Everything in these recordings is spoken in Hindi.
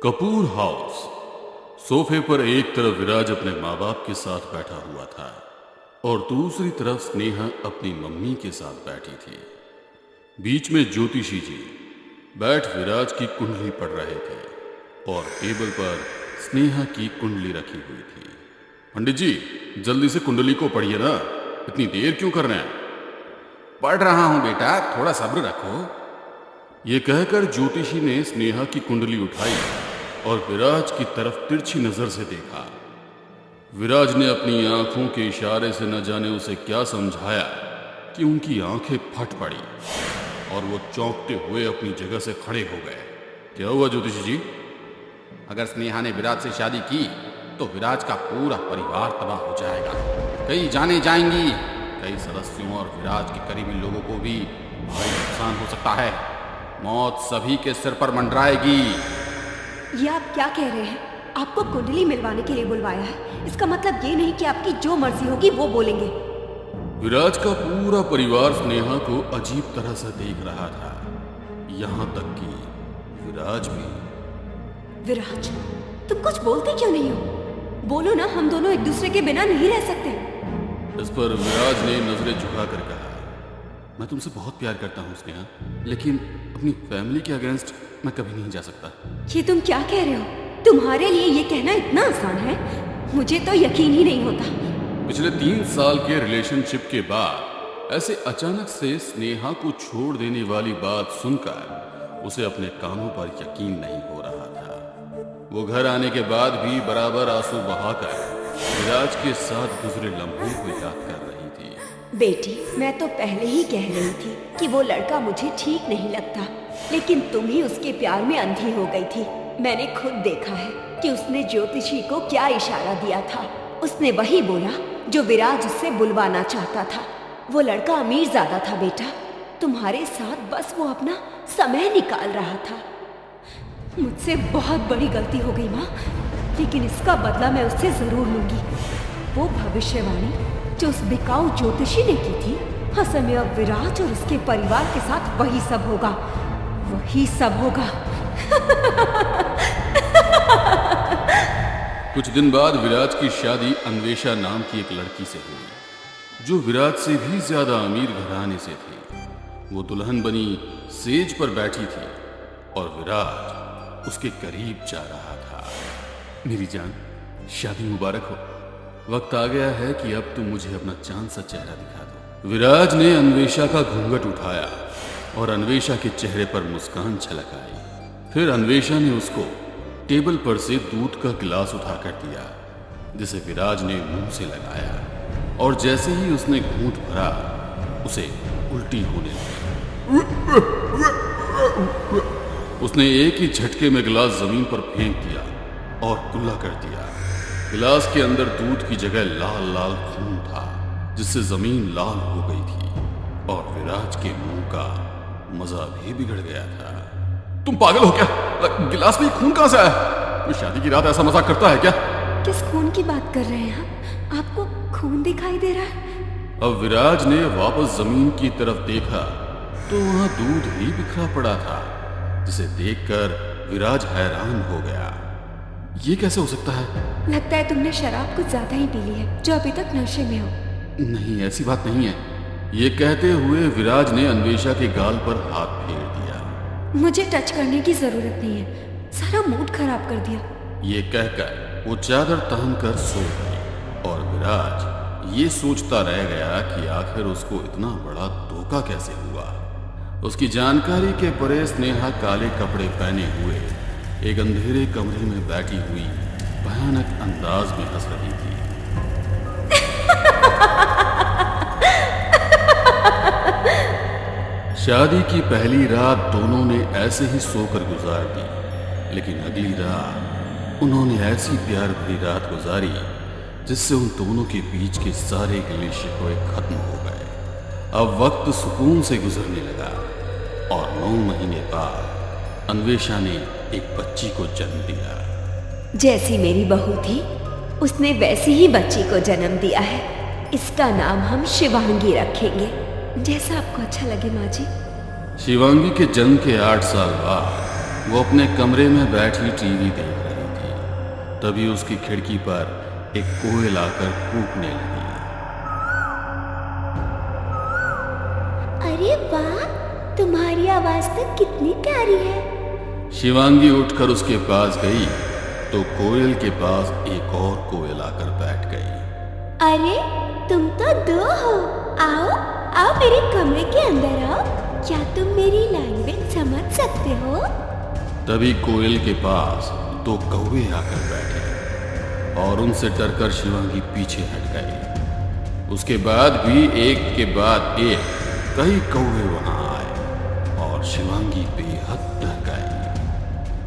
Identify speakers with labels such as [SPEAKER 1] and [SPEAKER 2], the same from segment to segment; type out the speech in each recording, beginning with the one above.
[SPEAKER 1] कपूर हाउस। सोफे पर एक तरफ विराज अपने माँ बाप के साथ बैठा हुआ था और दूसरी तरफ स्नेहा अपनी मम्मी के साथ बैठी थी। बीच में ज्योतिषी जी बैठ विराज की कुंडली पढ़ रहे थे और टेबल पर स्नेहा की कुंडली रखी हुई थी। पंडित जी, जल्दी से कुंडली को पढ़िए ना, इतनी देर क्यों कर रहे हैं?
[SPEAKER 2] पढ़ रहा हूं बेटा, थोड़ा सब्र रखो।
[SPEAKER 1] ये कहकर ज्योतिषी ने स्नेहा की कुंडली उठाई और विराज की तरफ तिरछी नजर से देखा। विराज ने अपनी आंखों के इशारे से न जाने उसे क्या समझाया कि उनकी आंखें फट पड़ी और वो चौंकते हुए अपनी जगह से खड़े हो गए। क्या हुआ ज्योतिषी जी?
[SPEAKER 2] अगर स्नेहा ने विराज से शादी की तो विराज का पूरा परिवार तबाह हो जाएगा। कई जाने जाएंगी, कई सदस्यों और विराज के करीबी लोगों को भी भारी नुकसान हो सकता है। मौत सभी के सिर पर मंडराएगी।
[SPEAKER 3] ये आप क्या कह रहे हैं? आपको कुंडली मिलवाने के लिए बुलवाया है। इसका मतलब ये नहीं कि आपकी जो मर्जी होगी वो बोलेंगे।
[SPEAKER 1] विराज का पूरा परिवार स्नेहा को अजीब तरह से देख रहा था, यहाँ तक कि विराज भी।
[SPEAKER 3] विराज, तुम कुछ बोलते क्यों नहीं हो? बोलो ना, हम दोनों एक दूसरे के बिना नहीं रह सकते।
[SPEAKER 1] इस पर विराज ने नजरें झुका कर कहा, मैं तुमसे बहुत प्यार करता हूँ स्नेहा, लेकिन अपनी फैमिली के अगेंस्ट मैं कभी नहीं जा सकता।
[SPEAKER 3] ये तुम क्या कह रहे हो? तुम्हारे लिए ये कहना इतना आसान है? मुझे तो यकीन ही नहीं होता।
[SPEAKER 1] पिछले 3 साल के रिलेशनशिप के बाद ऐसे अचानक से स्नेहा को छोड़ देने वाली बात सुनकर उसे अपने कानों पर यकीन नहीं हो रहा था। वो घर आने के बाद भी बराबर आंसू बहाकर विराज के साथ गुजरे लम्हों को याद कर रही थी।
[SPEAKER 3] बेटी, मैं तो पहले ही कह रही थी कि वो लड़का मुझे ठीक नहीं लगता, लेकिन तुम ही उसके प्यार में अंधी हो गई थी। मैंने खुद देखा है कि उसने ज्योतिषी को क्या इशारा दिया था। उसने वही बोला जो विराज उससे बुलवाना चाहता था। वो लड़का अमीर ज्यादा था बेटा, तुम्हारे साथ बस वो अपना समय निकाल रहा था। मुझसे बहुत बड़ी गलती हो गई माँ, लेकिन इसका बदला मैं उससे जरूर लूंगी। वो भविष्यवाणी जो उस बिकाऊ ज्योतिषी ने की थी, असल में अब विराज और उसके परिवार के साथ वही सब होगा, वही सब होगा।
[SPEAKER 1] कुछ दिन बाद विराज की शादी अन्वेषा नाम की एक लड़की से हुई, जो विराज से भी ज्यादा अमीर घराने से थी। वो दुल्हन बनी सेज पर बैठी थी और विराज उसके करीब जा रहा था। मेरी जान, शादी मुबारक हो। वक्त आ गया है कि अब तुम मुझे अपना चांद सा चेहरा दिखा दो। विराज ने अन्वेषा का घूंघट उठाया और अन्वेषा के चेहरे पर मुस्कान छलक आई। फिर अन्वेषा ने उसको टेबल पर से दूध का गिलास उठाकर दिया, जिसे विराज ने मुंह से लगाया और जैसे ही उसने घूंट भरा उसे उल्टी होने लगी। उसने एक ही झटके में गिलास जमीन पर फेंक दिया और कुल्ला कर दिया। गिलास के अंदर दूध की जगह लाल लाल खून था, जिससे जमीन लाल हो गई थी और विराज के मुंह का मजा भी बिगड़ गया था। तुम पागल हो क्या? गिलास में खून कहां से आया? शादी की रात ऐसा मजाक करता है क्या?
[SPEAKER 3] किस खून की बात कर रहे हैं आप? आपको खून दिखाई दे रहा है?
[SPEAKER 1] अब विराज ने वापस जमीन की तरफ देखा तो वहां दूध ही बिखरा पड़ा था, जिसे देखकर विराज हैरान हो गया। ये कैसे हो सकता है?
[SPEAKER 3] लगता है तुमने शराब कुछ ज्यादा ही पी ली है, जो अभी तक नशे में हो।
[SPEAKER 1] नहीं, ऐसी बात नहीं है। ये कहते हुए विराज ने अन्वेषा के गाल पर हाथ फेर दिया।
[SPEAKER 3] मुझे टच करने की जरूरत नहीं है, सारा मूड खराब कर दिया।
[SPEAKER 1] ये कहकर वो चादर तान कर सो गई और विराज ये सोचता रह गया कि आखिर उसको इतना बड़ा धोखा कैसे हुआ। उसकी जानकारी के परे स्नेहा काले कपड़े पहने हुए एक अंधेरे कमरे में बैठी हुई भयानक अंदाज में हंस रही थी। शादी की पहली रात दोनों ने ऐसे ही सोकर गुजार दी, लेकिन अगली रात उन्होंने ऐसी प्यार भरी रात गुजारी जिससे उन दोनों के बीच के सारे गिले शिकवे खत्म हो गए। अब वक्त सुकून से गुजरने लगा और 9 महीने बाद अन्वेषा ने एक बच्ची को जन्म दिया।
[SPEAKER 3] जैसी मेरी बहू थी, उसने वैसी ही बच्ची को जन्म दिया है। इसका नाम हम शिवांगी रखेंगे, जैसा आपको अच्छा लगे माँ जी।
[SPEAKER 1] शिवांगी के जन्म के 8 साल बाद वो अपने कमरे में बैठी टीवी देख रही थी। तभी उसकी खिड़की पर एक कोयल आकर कूकने लगी।
[SPEAKER 3] अरे वाह, तुम्हारी आवाज तो कितनी प्यारी है।
[SPEAKER 1] शिवांगी उठकर उसके पास गई तो कोयल के पास एक और कोयल आकर बैठ गई।
[SPEAKER 3] अरे तुम तो दो हो, आओ आओ मेरे कमरे के अंदर आओ। क्या तुम मेरी लैंग्वेज समझ सकते हो?
[SPEAKER 1] तभी कोयल के पास दो कौवे आकर बैठे और उनसे डरकर शिवांगी पीछे हट गई। उसके बाद भी एक के बाद एक कई कौवे वहां आए और शिवांगी बेहद डर गई।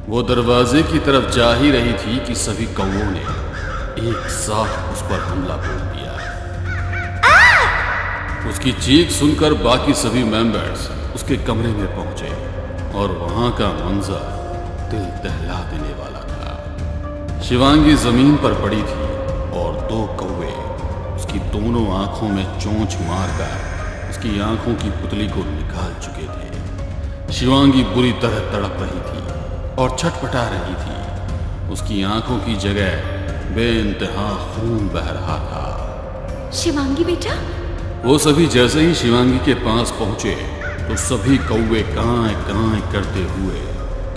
[SPEAKER 1] वो दरवाजे की तरफ जा ही रही थी कि सभी कौवों ने एक साथ उस पर हमला बोल दिया। उसकी चीख सुनकर बाकी सभी मेंबर्स उसके कमरे में पहुंचे और वहां का मंजर दिल दहला देने वाला था। शिवांगी जमीन पर पड़ी थी और दो कौवे उसकी दोनों आंखों में चोंच मारकर उसकी आंखों की पुतली को निकाल चुके थे। शिवांगी बुरी तरह तड़प रही थी और छटपटा रही थी। उसकी आंखों की जगह बेइंतहा खून बह रहा था।
[SPEAKER 3] शिवांगी बेटा।
[SPEAKER 1] वो सभी जैसे ही शिवांगी के पास पहुंचे तो सभी कौवे कांय कांय करते हुए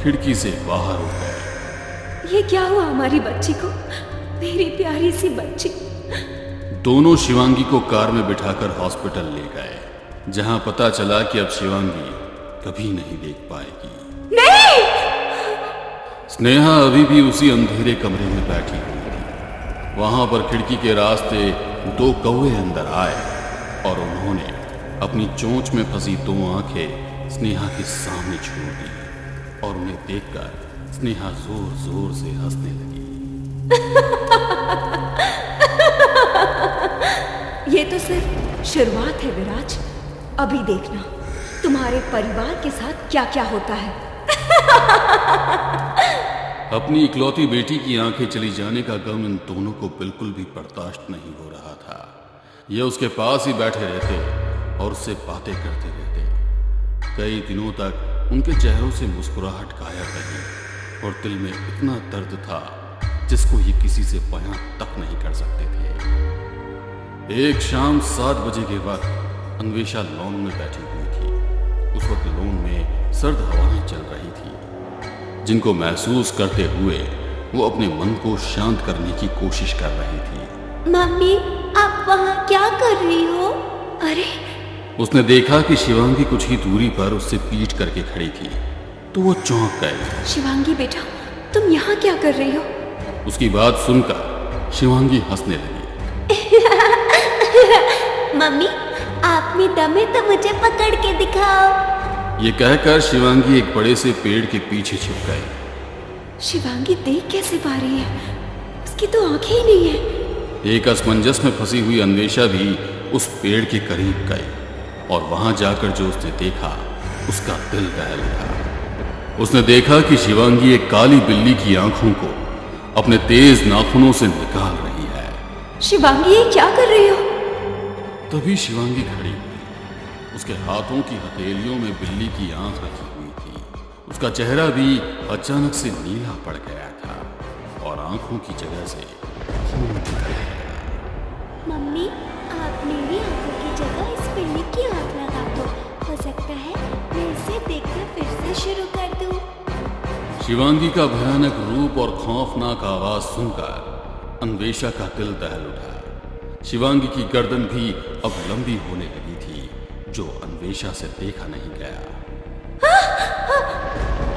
[SPEAKER 1] खिड़की से बाहर उड़ गए।
[SPEAKER 3] ये क्या हुआ हमारी बच्ची को, मेरी प्यारी सी बच्ची?
[SPEAKER 1] दोनों शिवांगी को कार में बिठाकर हॉस्पिटल ले गए, जहां पता चला कि अब शिवांगी कभी नहीं देख पाएगी।
[SPEAKER 3] नहीं!
[SPEAKER 1] स्नेहा अभी भी उसी अंधेरे कमरे में बैठी हुई थी। वहां पर खिड़की के रास्ते दो कौवे अंदर आए और उन्होंने अपनी चोंच में फंसी दो आंखें स्नेहा के सामने छोड़ दी और उन्हें देखकर स्नेहा जोर जोर से हंसने लगी।
[SPEAKER 3] ये तो सिर्फ शुरुआत है विराज, अभी देखना तुम्हारे परिवार के साथ क्या क्या होता है।
[SPEAKER 1] अपनी इकलौती बेटी की आंखें चली जाने का गम इन दोनों को बिल्कुल भी बर्दाश्त नहीं हो रहा था। ये उसके पास ही बैठे रहते और उससे बातें करते रहते। कई दिनों तक उनके चेहरों से मुस्कुराहट गायब रही और दिल में इतना दर्द था जिसको ये किसी से बयां तक नहीं कर सकते थे। एक शाम 7 बजे के वक्त अन्वेषा लॉन में बैठी हुई थी। उस वक्त लॉन में सर्द हवाएं चल रही थी, जिनको महसूस करते हुए वो अपने मन को शांत करने की कोशिश कर रही थी।
[SPEAKER 3] मम्मी, आप वहाँ क्या कर रही हो? अरे!
[SPEAKER 1] उसने देखा कि शिवांगी कुछ ही दूरी पर उससे पीठ करके खड़ी थी, तो वो चौंक गई।
[SPEAKER 3] शिवांगी बेटा, तुम यहाँ क्या कर रही हो?
[SPEAKER 1] उसकी बात सुनकर शिवांगी हंसने लगी।
[SPEAKER 3] मम्मी, आप में दम है तो मुझे पकड़ के दिखाओ।
[SPEAKER 1] ये कहकर शिवांगी एक बड़े से पेड़ के पीछे छिप गई।
[SPEAKER 3] शिवांगी देख कैसे पा रही है? उसकी तो आंखें ही नहीं है।
[SPEAKER 1] एक असमंजस में फंसी हुई अन्वेषा भी उस पेड़ के करीब गई और वहां जाकर जो उसने देखा उसका दिल दहल उठा। उसने देखा कि शिवांगी एक काली बिल्ली की आंखों को अपने तेज नाखूनों से निकाल रही है।
[SPEAKER 3] शिवांगी, ये क्या कर रही हो?
[SPEAKER 1] तभी शिवांगी खड़ी हुई। उसके हाथों की हथेलियों में बिल्ली की आंख रखी हुई थी। उसका चेहरा भी अचानक से नीला पड़ गया था और आंखों की जगह से खून निकल गया।
[SPEAKER 3] मम्मी, आप मेरी आंखों की जगह इस बिल्ली की आंख लगा दो। हो सकता है मैं इसे देखकर फिर से शुरू कर दूं।
[SPEAKER 1] शिवांगी का भयानक रूप और खौफनाक आवाज सुनकर अन्वेषा का दिल दहल उठा। शिवांगी की गर्दन भी अब लंबी होने लगी थी, जो अन्वेषा से देखा नहीं गया,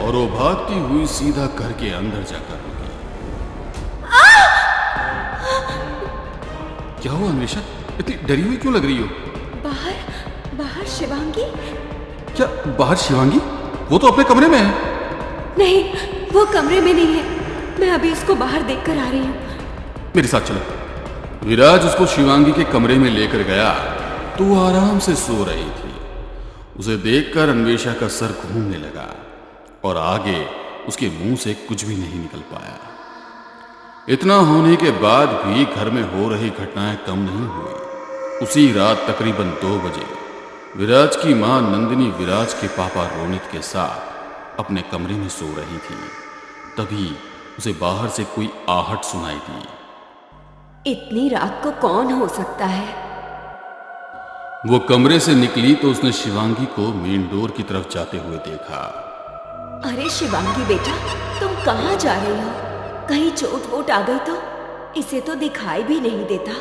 [SPEAKER 1] और वो भागती हुई सीधा घर के अंदर जाकर रुकी। क्या हुआ अन्वेषा? इतनी डरी हुई क्यों लग रही हो?
[SPEAKER 3] बाहर बाहर शिवांगी।
[SPEAKER 1] क्या बाहर शिवांगी? वो तो अपने कमरे में है।
[SPEAKER 3] नहीं, वो कमरे में नहीं है। मैं अभी उसको बाहर देखकर आ रही हूँ।
[SPEAKER 1] मेरे साथ चलो। विराज उसको शिवांगी के कमरे में लेकर गया तो वो आराम से सो रही थी। उसे देखकर अन्वेषा का सर घूमने लगा और आगे उसके मुंह से कुछ भी नहीं निकल पाया। इतना होने के बाद भी घर में हो रही घटनाएं कम नहीं हुई। उसी रात तकरीबन 2 बजे विराज की मां नंदिनी विराज के पापा रोनित के साथ अपने कमरे में सो रही थी। तभी उसे बाहर से कोई आहट सुनाई दी।
[SPEAKER 3] इतनी रात को कौन हो सकता है?
[SPEAKER 1] वो कमरे से निकली तो उसने शिवांगी को मेन डोर की तरफ जाते हुए देखा।
[SPEAKER 3] अरे शिवांगी बेटा, तुम कहाँ जा रही हो? कहीं चोट वोट आ गई तो? इसे तो दिखाई भी नहीं देता।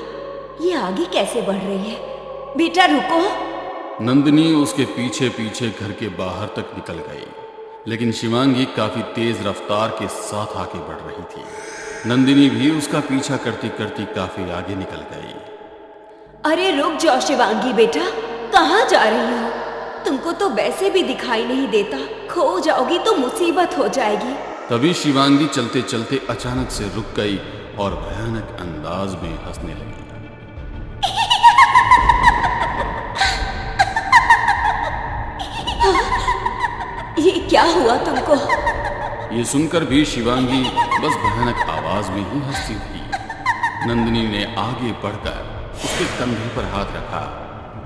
[SPEAKER 3] ये आगे कैसे बढ़ रही है? बेटा रुको।
[SPEAKER 1] नंदिनी उसके पीछे पीछे घर के बाहर तक निकल गई, लेकिन शिवांगी काफी तेज रफ्तार के साथ आगे बढ़ रही थी। नंदिनी भी उसका पीछा करती करती काफी आगे निकल गई।
[SPEAKER 3] अरे रुक जाओ शिवांगी बेटा, कहाँ जा रही हो? तुमको तो वैसे भी दिखाई नहीं देता। खो जाओगी तो मुसीबत हो जाएगी।
[SPEAKER 1] तभी शिवांगी चलते चलते अचानक से रुक गई और भयानक अंदाज में हंसने लगी।
[SPEAKER 3] ये क्या हुआ तुमको?
[SPEAKER 1] ये सुनकर भी शिवांगी बस भयानक आवाज में ही हंसती थी। नंदिनी ने आगे बढ़कर उसके कंधे पर हाथ रखा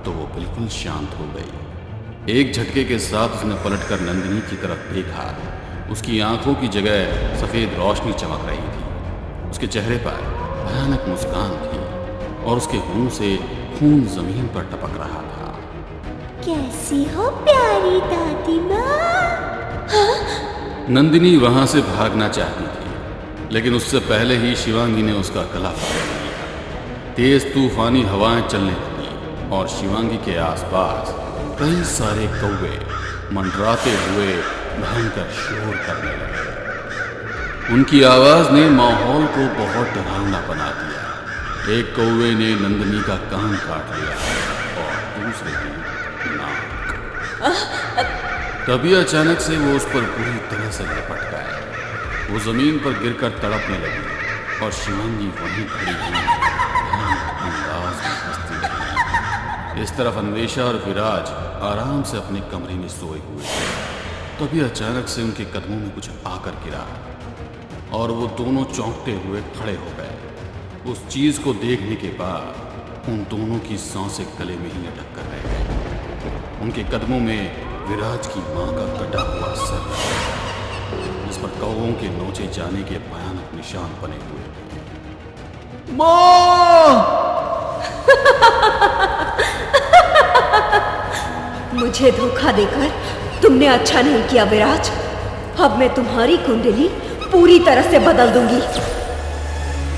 [SPEAKER 1] तो वो बिल्कुल शांत हो गई। एक झटके के साथ उसने पलटकर नंदिनी की तरफ देखा। उसकी आंखों की जगह सफेद रोशनी चमक रही थी। उसके चेहरे पर भयानक मुस्कान थी और उसके मुंह से खून जमीन पर टपक रहा था।
[SPEAKER 3] कैसी हो प्यारी दादी माँ?
[SPEAKER 1] नंदिनी वहां से भागना चाहती थी, लेकिन उससे पहले ही शिवांगी ने उसका गला पकड़ लिया। तेज तूफानी हवाएं चलने लगी और शिवांगी के आसपास कई सारे कौवे मंडराते हुए भयंकर शोर करने लगे। उनकी आवाज ने माहौल को बहुत डरावना बना दिया। एक कौवे ने नंदिनी का कान काट लिया और दूसरे की नाक। तभी अचानक से वो उस पर पूरी तरह से लपट गए। वो जमीन पर गिरकर तड़पने लगी और शिवांगी वहीं खड़ी हुई भयानक अंदाज में हंसती रही। इस तरफ अन्वेषा और विराज आराम से अपने कमरे में सोए हुए थे। तभी अचानक से उनके कदमों में कुछ आकर गिरा और वो दोनों चौंकते हुए खड़े हो गए। उस चीज को देखने के बाद उन दोनों की सांसें गले में ही अटक कर रह गई। उनके कदमों में विराज की मां का कटा हुआ सर लगा, जिस पर कौवों के नोचे जाने के भयानक निशान बने हुए थे।
[SPEAKER 2] मां!
[SPEAKER 3] मुझे धोखा देकर तुमने अच्छा नहीं किया विराज। अब मैं तुम्हारी कुंडली पूरी तरह से बदल दूंगी।